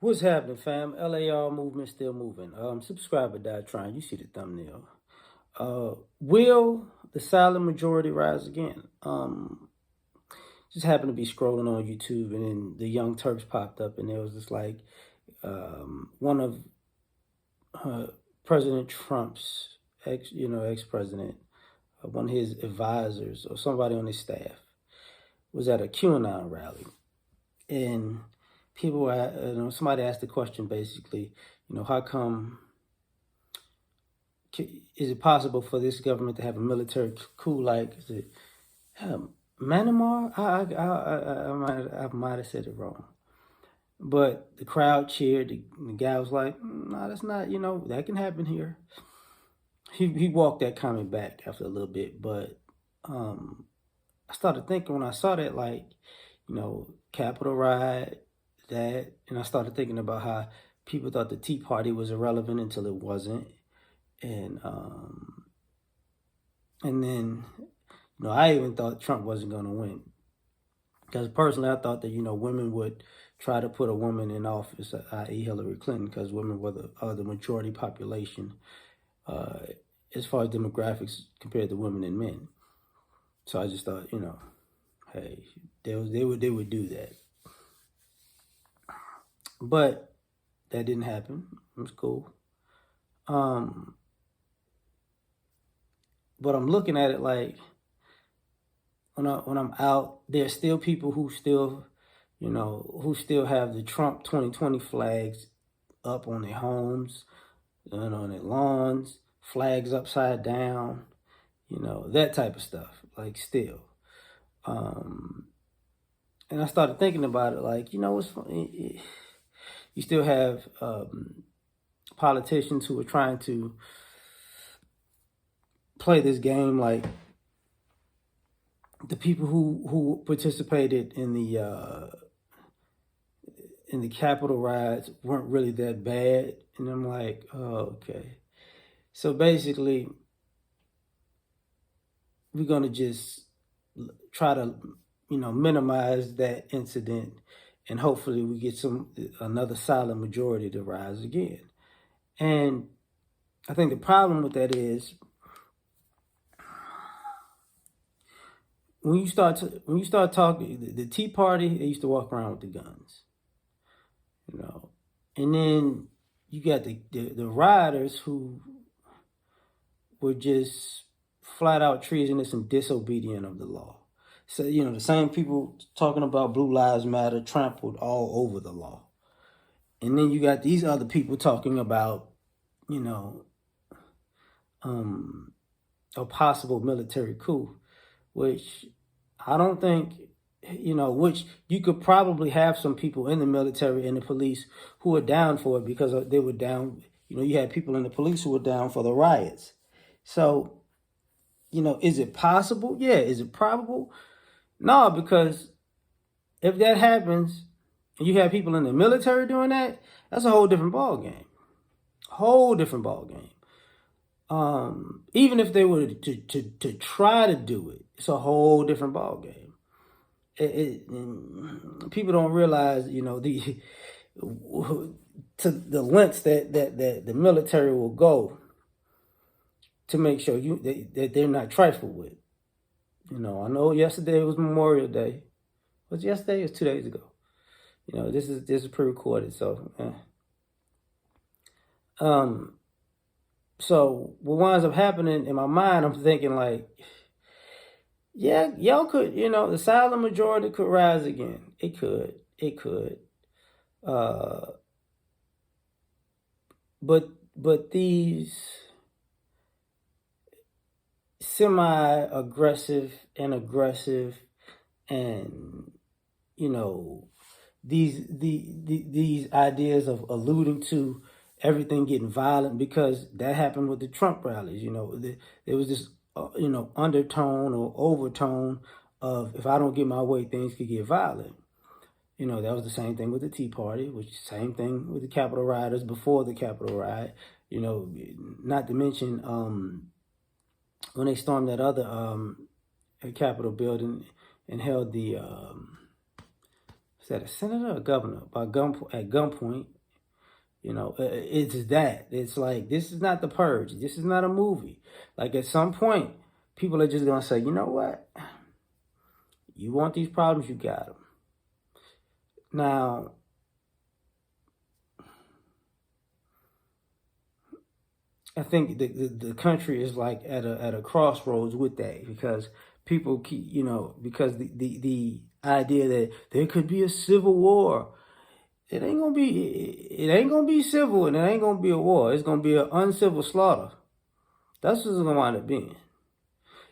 What's happening, fam? L.A.R movement still moving. Subscribe or die trying. You see the thumbnail. Will the silent majority rise again? Just happened to be scrolling on YouTube, and then the Young Turks popped up, and there was just like one of President Trump's ex-president, one of his advisors or somebody on his staff was at a QAnon rally, and people were, somebody asked the question basically, how come, is it possible for this government to have a military coup like, is it Myanmar? I might have said it wrong. But the crowd cheered. The guy was like, no, that's not, that can happen here. He walked that comment back after a little bit, but I started thinking when I saw that, like, Capitol riot, that, and I started thinking about how people thought the Tea Party was irrelevant until it wasn't, and then, I even thought Trump wasn't going to win, because personally I thought that women would try to put a woman in office, i.e. Hillary Clinton, because women were the majority population as far as demographics compared to women and men. So I just thought, hey, they would do that. But that didn't happen. It was cool. But I'm looking at it like, when I'm out, there's still people who still have the Trump 2020 flags up on their homes and on their lawns, flags upside down, that type of stuff, like still. And I started thinking about it like, what's funny? You still have politicians who are trying to play this game like the people who participated in the Capitol riots weren't really that bad. And I'm like, oh, okay. So basically, we're going to just try to, minimize that incident, and hopefully we get another silent majority to rise again. And I think the problem with that is when you start talking, the Tea Party, they used to walk around with the guns, and then you got the rioters who were just flat out treasonous and disobedient of the law. So, the same people talking about Blue Lives Matter trampled all over the law. And then you got these other people talking about, a possible military coup, which I don't think, which you could probably have some people in the military and the police who are down for it, because they were down, you had people in the police who were down for the riots. So, is it possible? Yeah. Is it probable? No, because if that happens and you have people in the military doing that, that's a whole different ball game. Whole different ball game. Even if they were to try to do it, it's a whole different ball game. People don't realize, to the lengths that the military will go to make sure that they're not trifled with. I know yesterday was Memorial Day. Was it yesterday? It was 2 days ago. This is pre-recorded, so. So what winds up happening in my mind, I'm thinking like, yeah, y'all could, the silent majority could rise again. It could. But these semi-aggressive and aggressive, and these ideas of alluding to everything getting violent, because that happened with the Trump rallies. There was this undertone or overtone of, if I don't get my way, things could get violent. That was the same thing with the Tea Party, which is the same thing with the Capitol rioters before the Capitol riot. Not to mention when they stormed that other Capitol building and held the is that a senator or a governor at gunpoint. You know, it's that. It's like, this is not The Purge. This is not a movie. Like, at some point, people are just going to say, you know what? You want these problems, you got them. Now, I think the country is like at a crossroads with that, because people keep, you know, because the idea that there could be a civil war, it ain't gonna be civil, and it ain't gonna be a war. It's gonna be an uncivil slaughter. That's what it's gonna wind up being.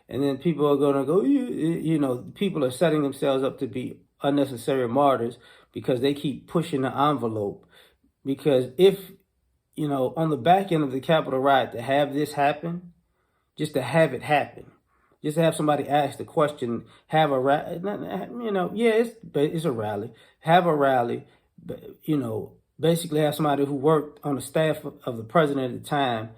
And then people are gonna go, you know, people are setting themselves up to be unnecessary martyrs because they keep pushing the envelope. Because if, you know, on the back end of the Capitol riot, to have this happen, just to have it happen, just to have somebody ask the question, have a rally, you know, yeah, it's a rally, have a rally, you know, basically have somebody who worked on the staff of the president at the time,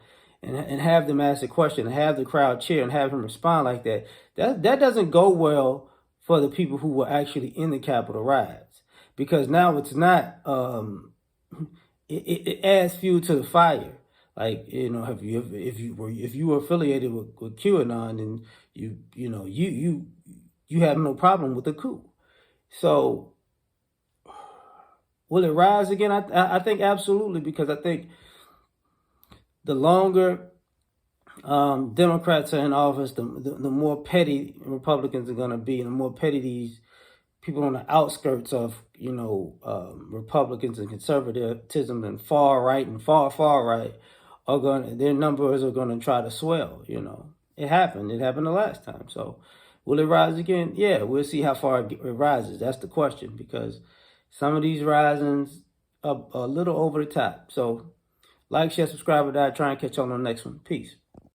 and have them ask the question, and have the crowd cheer, and have him respond like that. That doesn't go well for the people who were actually in the Capitol riots, because now it's not. It adds fuel to the fire. Like, you know, if you were affiliated with QAnon, and you have no problem with the coup. So will it rise again? I think absolutely, because I think the longer Democrats are in office, the more petty Republicans are going to be, and the more petty these people on the outskirts of, you know, Republicans and conservatism and far right and far right their numbers are going to try to swell. You know, it happened the last time. So will it rise again? Yeah, we'll see how far it rises. That's the question, because some of these risings are a little over the top. So like, share, subscribe, or die. Try and catch you on the next one. Peace.